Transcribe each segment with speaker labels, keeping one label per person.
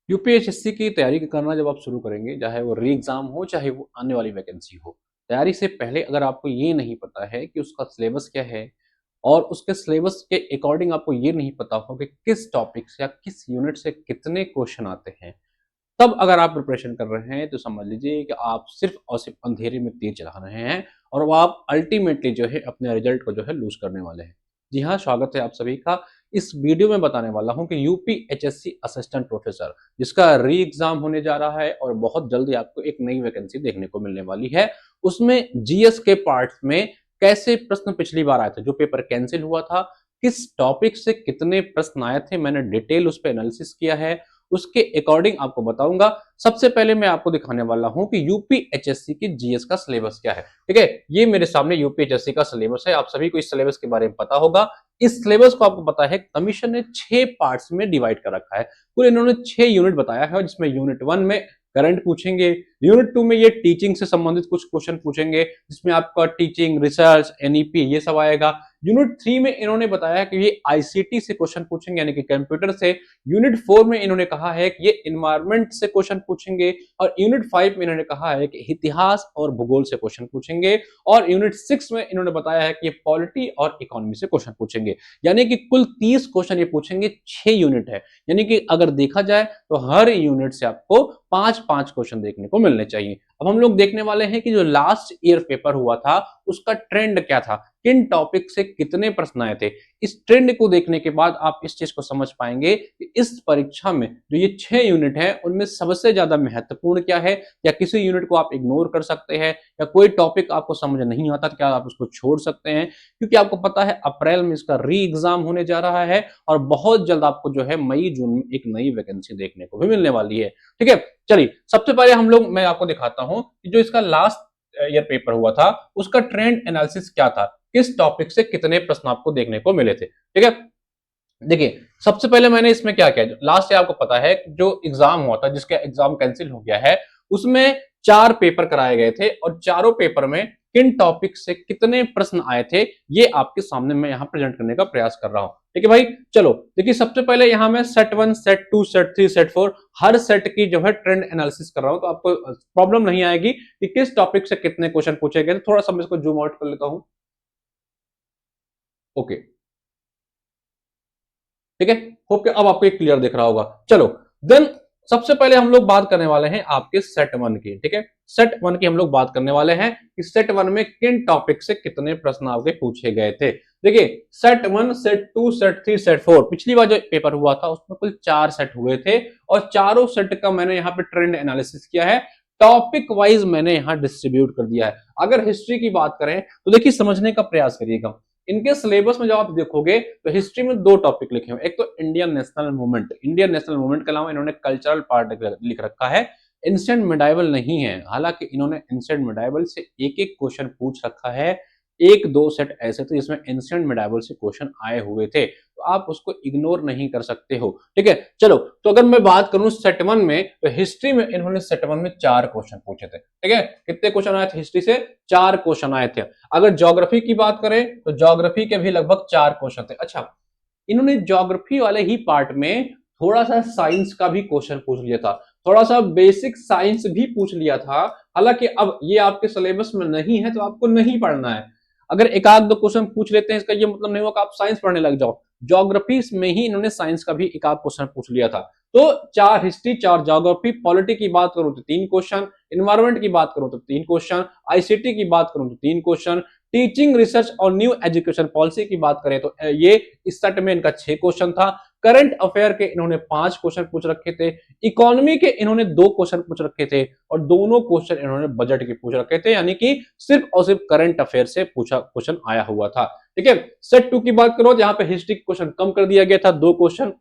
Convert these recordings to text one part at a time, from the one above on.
Speaker 1: UPSSC की तैयारी करना जब आप शुरू करेंगे, चाहे वो री एग्जाम हो, चाहे वो आने वाली वैकेंसी हो, तैयारी से पहले अगर आपको ये नहीं पता है कि उसका सिलेबस क्या है और उसके सिलेबस के अकॉर्डिंग आपको ये नहीं पता हो कि किस टॉपिक से या किस यूनिट से कितने क्वेश्चन आते हैं, तब अगर आप प्रिपरेशन कर रहे हैं तो समझ लीजिए कि आप सिर्फ और सिर्फ अंधेरे में तीर चला रहे हैं और वो आप अल्टीमेटली जो है अपने रिजल्ट को जो है लूज करने वाले हैं। जी हाँ, स्वागत है आप सभी का। इस वीडियो में बताने वाला हूं कि यूपीएचएससी असिस्टेंट प्रोफेसर जिसका री एग्जाम होने जा रहा है और बहुत जल्दी आपको एक नई वैकेंसी देखने को मिलने वाली है, उसमें जीएस के पार्ट्स में कैसे प्रश्न पिछली बार आए थे, जो पेपर कैंसिल हुआ था, किस टॉपिक से कितने प्रश्न आए थे, मैंने डिटेल उस पर एनालिसिस किया है, उसके अकॉर्डिंग आपको बताऊंगा। सबसे पहले मैं आपको दिखाने वाला हूं कि यूपीएचएससी की जीएस का सिलेबस क्या है। ठीक है, ये मेरे सामने यूपीएचएससी का सिलेबस है। आप सभी को इस सिलेबस के बारे में पता होगा। इस सिलेबस को आपको पता है कमीशन ने 6 पार्ट्स में डिवाइड कर रखा है। कुल इन्होंने 6 यूनिट बताया है, जिसमें यूनिट 1 में करंट पूछेंगे, यूनिट 2 में ये टीचिंग से संबंधित कुछ क्वेश्चन पूछेंगे जिसमें आपका टीचिंग, रिसर्च, एनईपी ये सब आएगा। यूनिट 3 में इन्होंने बताया कि ये आईसीटी से क्वेश्चन पूछेंगे, यानी कि कंप्यूटर से। यूनिट 4 में इन्होंने कहा है कि ये एनवायरमेंट से क्वेश्चन पूछेंगे और यूनिट 5 में इन्होंने कहा है कि इतिहास और भूगोल से क्वेश्चन पूछेंगे और यूनिट 6 में इन्होंने बताया है कि ये पॉलिटी और इकोनॉमी से क्वेश्चन पूछेंगे। यानी कि कुल 30 क्वेश्चन ये पूछेंगे। 6 यूनिट है, यानी कि अगर देखा जाए तो हर यूनिट से आपको 5-5 क्वेश्चन देखने को मिलने चाहिए। अब हम लोग देखने वाले हैं कि जो लास्ट ईयर पेपर हुआ था उसका ट्रेंड क्या था, किन टॉपिक से कितने प्रश्न आए थे। इस ट्रेंड को देखने के बाद आप इस चीज को समझ पाएंगे कि इस परीक्षा में जो ये 6 यूनिट है उनमें सबसे ज्यादा महत्वपूर्ण क्या है, या किसी यूनिट को आप इग्नोर कर सकते हैं, या कोई टॉपिक आपको समझ नहीं आता तो क्या आप उसको छोड़ सकते हैं। क्योंकि आपको पता है अप्रैल में इसका री एग्जाम होने जा रहा है और बहुत जल्द आपको जो है मई जून में एक नई वैकेंसी देखने को भी मिलने वाली है। ठीक है, चलिए सबसे पहले मैं आपको दिखाता हूं कि जो इसका लास्ट ईयर पेपर हुआ था उसका ट्रेंड एनालिसिस क्या था, किस टॉपिक से कितने प्रश्न आपको देखने को मिले थे। ठीक है, देखिए सबसे पहले मैंने इसमें क्या किया, लास्ट ईयर आपको पता है जो एग्जाम हुआ था, जिसका एग्जाम कैंसिल हो गया है, उसमें 4 पेपर कराए गए थे और चारों पेपर में किन टॉपिक से कितने प्रश्न आए थे ये आपके सामने मैं यहाँ प्रेजेंट करने का प्रयास कर रहा हूँ। ठीक है भाई, चलो देखिए सबसे पहले यहाँ मैं सेट 1, सेट 2, सेट 3, सेट 4 हर सेट की जो है ट्रेंड एनालिसिस कर रहा हूँ, तो आपको प्रॉब्लम नहीं आएगी कि किस टॉपिक से कितने क्वेश्चन पूछे गए। थोड़ा सा मैं इसको जूम आउट कर लेता हूँ। ओके, ठीक है, होप के अब आपको क्लियर दिख रहा होगा। चलो देन सबसे पहले हम लोग बात करने वाले हैं आपके सेट 1 की। ठीक है, सेट 1 की हम लोग बात करने वाले हैं कि सेट 1 में किन टॉपिक से कितने प्रश्न आपके पूछे गए थे। देखिए सेट 1, सेट 2, सेट 3, सेट 4 पिछली बार जो पेपर हुआ था उसमें कुल 4 सेट हुए थे और चारों सेट का मैंने यहाँ पे ट्रेंड एनालिसिस किया है, टॉपिक वाइज मैंने यहाँ डिस्ट्रीब्यूट कर दिया है। अगर हिस्ट्री की बात करें तो देखिए समझने का प्रयास करिएगा, इनके सिलेबस में जब आप देखोगे तो हिस्ट्री में 2 टॉपिक लिखे हुए, एक तो Indian national movement, Indian national movement के अलावा इन्होंने कल्चरल पार्ट लिख रखा है, इंस्टेंट मेडाइवल नहीं है। हालांकि इन्होंने इंस्टेंट मेडाइवल से एक एक क्वेश्चन पूछ रखा है, 1-2 सेट ऐसे थे जिसमें इंस्टेंट मेडाइवल से क्वेश्चन आए हुए थे, तो आप उसको इग्नोर नहीं कर सकते हो। ठीक है, चलो तो अगर मैं बात करूं सेट 1 में, तो हिस्ट्री में इन्होंने सेट 1 में 4 क्वेश्चन पूछे थे। ठीक है, कितने क्वेश्चन आए थे हिस्ट्री से, 4 क्वेश्चन आए थे। अगर ज्योग्राफी की बात करें तो ज्योग्राफी के भी लगभग 4 क्वेश्चन थे। अच्छा, इन्होंने ज्योग्राफी वाले ही पार्ट में थोड़ा सा साइंस का भी क्वेश्चन पूछ लिया था, थोड़ा सा बेसिक साइंस भी पूछ लिया था। हालांकि अब ये आपके सिलेबस में नहीं है तो आपको नहीं पढ़ना है। अगर एक आध 2 क्वेश्चन पूछ लेते हैं इसका ये मतलब नहीं होगा आप साइंस पढ़ने लग जाओ। ज्योग्राफी में ही इन्होंने साइंस का भी एक आध क्वेश्चन पूछ लिया था। तो 4 हिस्ट्री, 4 ज्योग्राफी, पॉलिटी की बात करूं तो 3 क्वेश्चन, एनवायरमेंट की बात करूं तो 3 क्वेश्चन, आईसीटी की बात करूं तो 3 क्वेश्चन, टीचिंग, रिसर्च और न्यू एजुकेशन पॉलिसी की बात करें तो ये इस सेट में इनका 6 क्वेश्चन था। करंट अफेयर के इन्होंने 5 क्वेश्चन पूछ रखे थे, इकोनॉमी के इन्होंने 2 क्वेश्चन पूछ रखे थे और दोनों क्वेश्चन इन्होंने बजट के पूछ रखे थे, यानी कि सिर्फ और सिर्फ करंट अफेयर से पूछा क्वेश्चन आया हुआ था। ठीक है, सेट 2 की बात करो, जहां पे हिस्ट्री क्वेश्चन कम कर दिया गया था, 2 क्वेश्चन,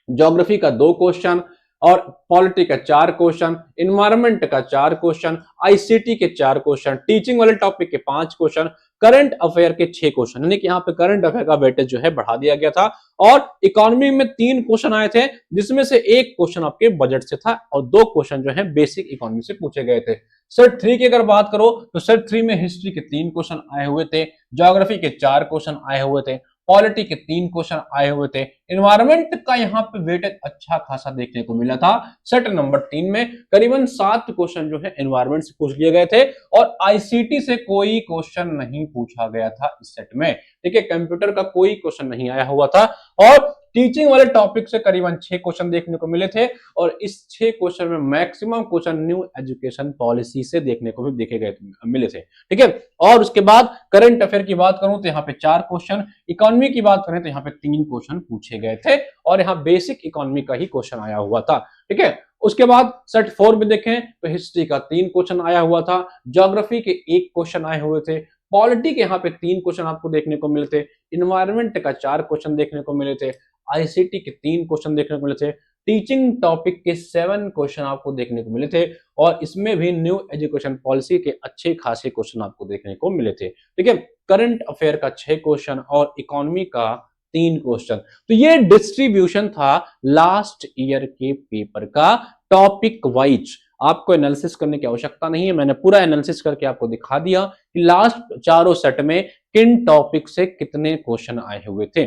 Speaker 1: ज्योग्राफी का 2 क्वेश्चन और पॉलिटी का 4 क्वेश्चन, इन्वायरमेंट का 4 क्वेश्चन, आईसीटी के 4 क्वेश्चन, टीचिंग वाले टॉपिक के 5 क्वेश्चन, करंट अफेयर के 6 क्वेश्चन, यानी कि यहाँ पे करंट अफेयर का वेटेज जो है बढ़ा दिया गया था। और इकोनॉमी में 3 क्वेश्चन आए थे, जिसमें से 1 क्वेश्चन आपके बजट से था और 2 क्वेश्चन जो है बेसिक इकोनॉमी से पूछे गए थे। सेट 3 की अगर बात करो तो सेट 3 में हिस्ट्री के 3 क्वेश्चन आए हुए थे, ज्योग्राफी के 4 क्वेश्चन आए हुए थे, पॉलिटी के 3 क्वेश्चन आए हुए थे, एनवायरमेंट का यहाँ पे वेटेज अच्छा खासा देखने को मिला था। सेट नंबर 3 में करीबन 7 क्वेश्चन जो है एनवायरमेंट से पूछ लिए गए थे और आईसीटी से कोई क्वेश्चन नहीं पूछा गया था इस सेट में। ठीक है, कंप्यूटर का कोई क्वेश्चन नहीं आया हुआ था और टीचिंग वाले टॉपिक से करीबन 6 क्वेश्चन देखने को मिले थे और इस 6 क्वेश्चन में maximum question new education policy से देखने को भी देखे गए मिले थे। ठीक है, और उसके बाद करंट अफेयर की बात करूं तो यहाँ पे 4 क्वेश्चन, इकोनॉमी की बात करें तो यहाँ पे 3 क्वेश्चन पूछे गए थे और यहाँ बेसिक इकोनॉमी का ही क्वेश्चन आया हुआ था। ठीक है, उसके बाद सेट 4 में देखें तो हिस्ट्री का 3 क्वेश्चन आया हुआ था, ज्योग्राफी के 1 क्वेश्चन आए हुए थे, पॉलिटी के यहाँ पे 3 क्वेश्चन आपको देखने को मिले थे, इन्वायरमेंट का 4 क्वेश्चन देखने को मिले थे, आईसीटी के 3 क्वेश्चन देखने को मिले थे, टीचिंग टॉपिक के 7 क्वेश्चन आपको देखने को मिले थे और इसमें भी न्यू एजुकेशन पॉलिसी के अच्छे खासे क्वेश्चन आपको देखने को मिले थे। ठीक है, करंट अफेयर का 6 क्वेश्चन और इकोनॉमी का 3 क्वेश्चन। तो ये डिस्ट्रीब्यूशन था लास्ट ईयर के पेपर का टॉपिक वाइज। आपको एनालिसिस करने की आवश्यकता नहीं है, मैंने पूरा एनालिसिस करके आपको दिखा दिया कि लास्ट चारों सेट में किन टॉपिक से कितने क्वेश्चन आए हुए थे।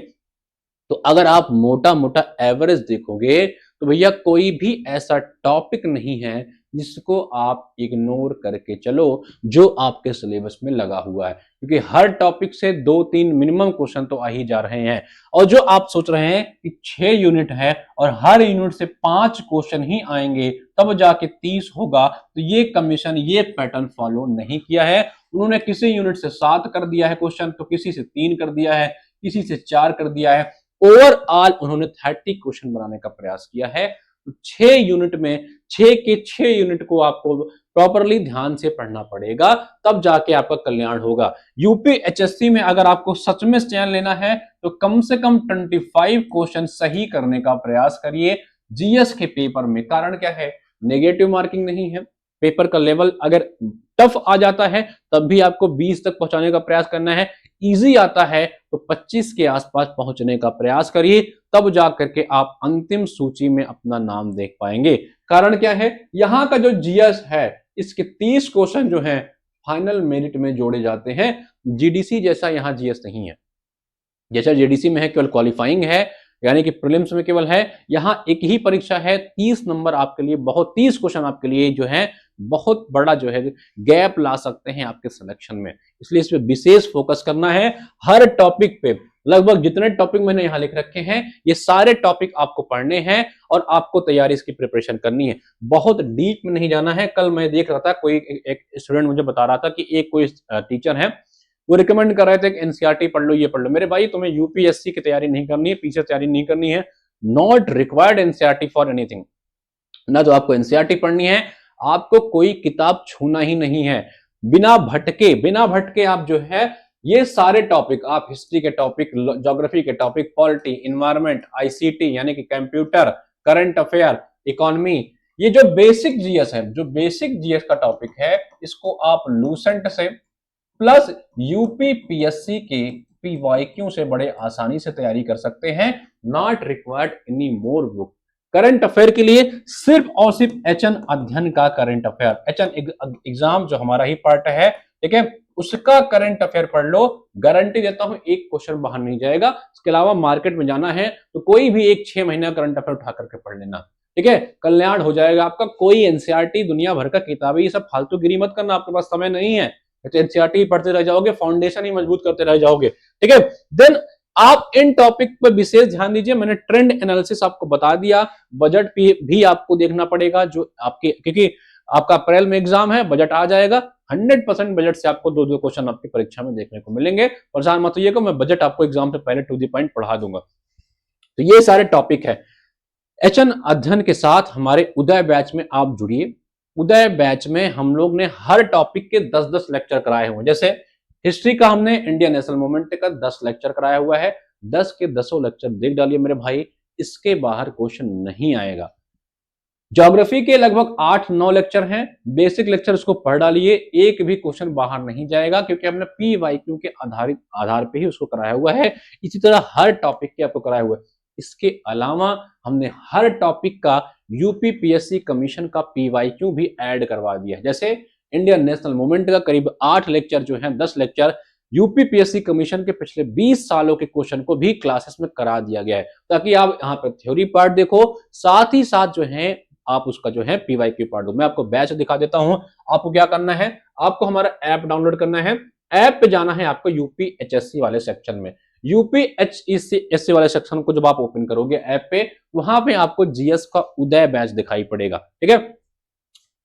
Speaker 1: तो अगर आप मोटा मोटा एवरेज देखोगे तो भैया कोई भी ऐसा टॉपिक नहीं है जिसको आप इग्नोर करके चलो जो आपके सिलेबस में लगा हुआ है, क्योंकि हर टॉपिक से 2-3 मिनिमम क्वेश्चन तो आ ही जा रहे हैं। और जो आप सोच रहे हैं कि 6 यूनिट है और हर यूनिट से 5 क्वेश्चन ही आएंगे तब जाके 30 होगा, तो ये कमीशन ये पैटर्न फॉलो नहीं किया है। उन्होंने किसी यूनिट से 7 कर दिया है क्वेश्चन, तो किसी से 3 कर दिया है, किसी से 4 कर दिया है। ओवरऑल उन्होंने 30 क्वेश्चन बनाने का प्रयास किया है। तो 6 यूनिट में 6 के 6 यूनिट को आपको प्रॉपरली ध्यान से पढ़ना पड़ेगा, तब जाके आपका कल्याण होगा। यूपी एचएससी में अगर आपको सच में चयन लेना है तो कम से कम 25 क्वेश्चन सही करने का प्रयास करिए जीएस के पेपर में। कारण क्या है, नेगेटिव मार्किंग नहीं है, पेपर का लेवल अगर टफ आ जाता है तब भी आपको 20 तक पहुंचाने का प्रयास करना है, इजी आता है तो 25 के आसपास पहुंचने का प्रयास करिए, तब जाकर के आप अंतिम सूची में अपना नाम देख पाएंगे। कारण क्या है, यहां का जो जीएस है इसके 30 क्वेश्चन जो हैं फाइनल मेरिट में जोड़े जाते हैं। जीडीसी जैसा यहां जीएस नहीं है, जैसा जीडीसी में है केवल क्वालिफाइंग है, यानी कि प्रीलिम्स में केवल है। यहां एक ही परीक्षा है, 30 नंबर आपके लिए बहुत 30 क्वेश्चन आपके लिए जो है बहुत बड़ा जो है गैप ला सकते हैं आपके सिलेक्शन में, इसलिए इस पे विशेष फोकस करना है। हर टॉपिक पे लगभग जितने टॉपिक मैंने यहां लिख रखे हैं ये सारे टॉपिक आपको पढ़ने हैं और आपको तैयारी इसकी प्रिपरेशन करनी है, बहुत डीप में नहीं जाना है। कल मैं देख रहा था कोई एक स्टूडेंट मुझे बता रहा था कि एक कोई टीचर है वो रिकमेंड कर रहे थे कि एनसीईआरटी पढ़ लो, ये पढ़ लो। मेरे भाई तुम्हें यूपीएससी की तैयारी नहीं करनी है, पीछे तैयारी नहीं करनी है, not required NCERT for anything. ना तो आपको एनसीईआरटी पढ़नी है, आपको कोई किताब छूना ही नहीं है। बिना भटके आप जो है ये सारे टॉपिक, आप हिस्ट्री के टॉपिक, ज्योग्राफी के टॉपिक, पॉलिटी, इन्वायरमेंट, आईसीटी यानी कि कंप्यूटर, करंट अफेयर, इकोनॉमी, ये जो बेसिक जीएस है, जो बेसिक जीएस का टॉपिक है, इसको आप लूसेंट से प्लस यूपीपीएससी के पीवाईक्यू से बड़े आसानी से तैयारी कर सकते हैं। Not required any more book. Current affair के लिए सिर्फ और सिर्फ एचएन अध्ययन का करंट अफेयर, एचएन एग्जाम जो हमारा ही पार्ट है, ठीक है, उसका करंट अफेयर पढ़ लो, गारंटी देता हूं एक क्वेश्चन बाहर नहीं जाएगा। इसके अलावा मार्केट में जाना है तो कोई भी एक 6 महीना करंट अफेयर उठा करके पढ़ लेना, ठीक है, कल्याण हो जाएगा आपका। कोई एनसीईआरटी दुनिया भर का किताबें ये सब फालतू गिरी मत करना, आपके पास समय नहीं है, तो एनसीईआरटी पढ़ते रह जाओगे, फाउंडेशन ही मजबूत करते रह जाओगे, ठीक है। देन आप इन टॉपिक पर विशेष ध्यान दीजिए। मैंने ट्रेंड एनालिसिस आपको बता दिया, बजट भी आपको देखना पड़ेगा जो आपके, क्योंकि आपका अप्रैल में एग्जाम है, बजट आ जाएगा, 100% बजट से आपको 2-2 क्वेश्चन आपकी परीक्षा में देखने को मिलेंगे। परेशान मत होइएगा, मैं बजट आपको एग्जाम से पहले टू द पॉइंट पढ़ा दूंगा। तो ये सारे टॉपिक है। एचएन अध्ययन के साथ हमारे उदय बैच में आप जुड़िए। उदय बैच में हम लोग ने हर टॉपिक के 10-10 लेक्चर कराए हुए, जैसे हिस्ट्री का हमने इंडियन नेशनल मूवमेंट का 10 लेक्चर कराया हुआ है, 10 के 10 लेक्चर देख डालिए मेरे भाई, इसके बाहर क्वेश्चन नहीं आएगा। ज्योग्राफी के लगभग 8-9 लेक्चर हैं, बेसिक लेक्चर उसको पढ़ डालिए, एक भी क्वेश्चन बाहर नहीं जाएगा, क्योंकि हमने पीवाईक्यू के आधार पे ही उसको कराया हुआ है। इसी तरह हर टॉपिक के आपको कराया हुआ है। इसके अलावा हमने हर टॉपिक का यूपीपीएससी कमीशन का पीवाईक्यू भी ऐड करवा दिया है। जैसे इंडियन नेशनल मूवमेंट का करीब 8 लेक्चर जो है, 10 लेक्चर यूपीपीएससी कमीशन के पिछले 20 सालों के क्वेश्चन को भी क्लासेस में करा दिया गया है, ताकि आप यहाँ पर थ्योरी पार्ट देखो, साथ ही साथ जो है आप उसका जो है पीवाईक्यू पार्ट दो। मैं आपको बैच दिखा देता हूं। आपको क्या करना है, आपको हमारा ऐप डाउनलोड करना है। ऐप पे जाना है आपको यूपीएचएससी वाले सेक्शन में। यूपीएचएससी वाले सेक्शन को जब आप ओपन करोगे ऐप पे, वहां पे आपको जीएस का उदय बैच दिखाई पड़ेगा। ठीक है,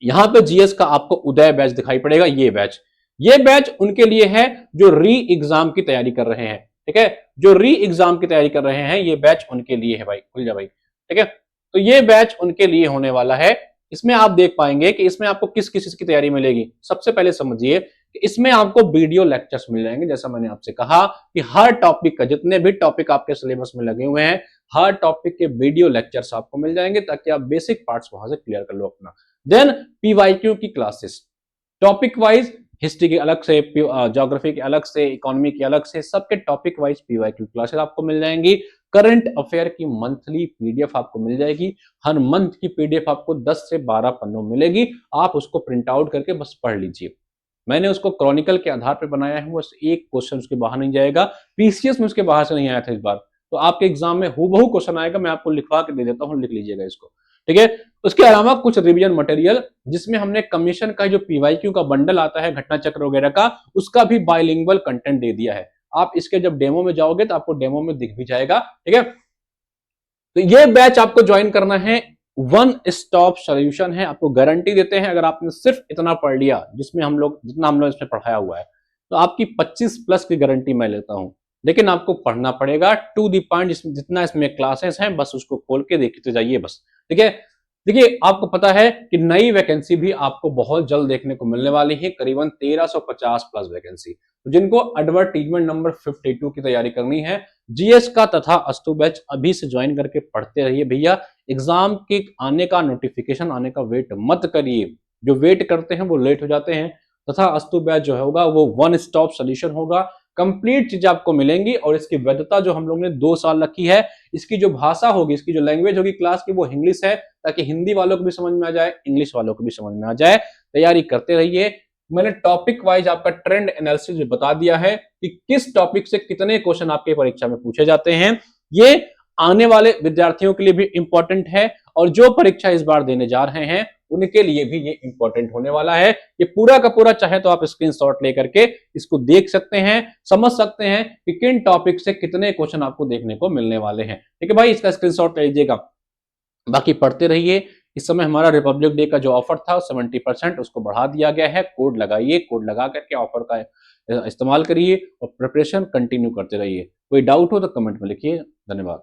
Speaker 1: यहां पे जीएस का आपको उदय बैच दिखाई पड़ेगा। ये बैच उनके लिए है जो री एग्जाम की तैयारी कर रहे हैं। ठीक है, जो री एग्जाम की तैयारी कर रहे हैं, ये बैच उनके लिए है भाई। खुल जा भाई। ठीक है, तो ये बैच उनके लिए होने वाला है। इसमें आप देख पाएंगे कि इसमें आपको किस किस चीज की तैयारी मिलेगी। सबसे पहले समझिए कि इसमें आपको वीडियो लेक्चर्स मिल जाएंगे। जैसा मैंने आपसे कहा कि हर टॉपिक का, जितने भी टॉपिक आपके सिलेबस में लगे हुए हैं, हर टॉपिक के वीडियो लेक्चर्स आपको मिल जाएंगे, ताकि आप बेसिक पार्ट्स वहां से क्लियर कर लो अपना। देन पीवाईक्यू की क्लासेस, टॉपिक वाइज, हिस्ट्री के अलग से, ज्योग्राफी के अलग से, इकोनॉमी के अलग से, सबके टॉपिक वाइज पीवाईक्यू क्लासेस आपको मिल जाएंगी। करंट अफेयर की मंथली पीडीएफ आपको मिल जाएगी। हर मंथ की पीडीएफ आपको 10 से 12 पन्नों मिलेगी। आप उसको प्रिंट आउट करके बस पढ़ लीजिए। मैंने उसको क्रॉनिकल के आधार पर बनाया है, बस एक क्वेश्चन उसके बाहर नहीं जाएगा। पीसीएस में उसके बाहर से नहीं आया था इस बार, तो आपके एग्जाम में हूबहू क्वेश्चन आएगा। मैं आपको लिखवा के दे देता हूं, लिख लीजिएगा इसको। ठीक है, उसके अलावा कुछ रिवीजन मटेरियल, जिसमें हमने कमीशन का जो पीवाईक्यू का बंडल आता है घटना चक्र वगैरह का, उसका भी बाइलिंगुअल कंटेंट दे दिया है। आप इसके जब डेमो में जाओगे तो आपको डेमो में दिख भी जाएगा। ठीक है, तो ये बैच आपको ज्वाइन करना है। वन स्टॉप सॉल्यूशन है, आपको गारंटी देते हैं अगर आपने सिर्फ इतना पढ़ लिया, जितना हम लोग इसमें पढ़ाया हुआ है, तो आपकी 25 प्लस की गारंटी मैं लेता हूं। लेकिन आपको पढ़ना पड़ेगा टू दी पॉइंट, जितना इसमें क्लासेस हैं बस उसको खोल के देखते जाइए बस। ठीक है, देखिए आपको पता है कि नई वैकेंसी भी आपको बहुत जल्द देखने को मिलने वाली है, करीबन 1350 प्लस वैकेंसी। तो जिनको एडवर्टीजमेंट नंबर 52 की तैयारी करनी है, जीएस का तथा अस्तु बैच अभी से ज्वाइन करके पढ़ते रहिए भैया। एग्जाम के आने का, नोटिफिकेशन आने का वेट मत करिए। जो वेट करते हैं वो लेट हो जाते हैं। तथा अस्तु बैच जो होगा वो वन स्टॉप सोल्यूशन होगा। कंप्लीट चीजें आपको मिलेंगी, और इसकी वैधता जो हम लोग ने 2 साल रखी है, इसकी जो भाषा होगी, इसकी जो लैंग्वेज होगी क्लास की, वो इंग्लिश है, ताकि हिंदी वालों को भी समझ में आ जाए, इंग्लिश वालों को भी समझ में आ जाए। तैयारी करते रहिए। मैंने टॉपिक वाइज आपका ट्रेंड एनालिसिस भी बता दिया है कि किस टॉपिक से कितने क्वेश्चन आपके परीक्षा में पूछे जाते हैं। ये आने वाले विद्यार्थियों के लिए भी इंपॉर्टेंट है, और जो परीक्षा इस बार देने जा रहे हैं उनके लिए भी ये इंपॉर्टेंट होने वाला है। ये पूरा का पूरा चाहे तो आप स्क्रीनशॉट लेकर के इसको देख सकते हैं, समझ सकते हैं कि किन टॉपिक से कितने क्वेश्चन आपको देखने को मिलने वाले हैं। ठीक है भाई, इसका स्क्रीनशॉट ले लीजिएगा। बाकी पढ़ते रहिए। इस समय हमारा रिपब्लिक डे का जो ऑफर था 70%, उसको बढ़ा दिया गया है। कोड लगाइए, कोड लगा करके ऑफर का इस्तेमाल करिए और प्रिपरेशन कंटिन्यू करते रहिए। कोई डाउट हो तो कमेंट में लिखिए। धन्यवाद।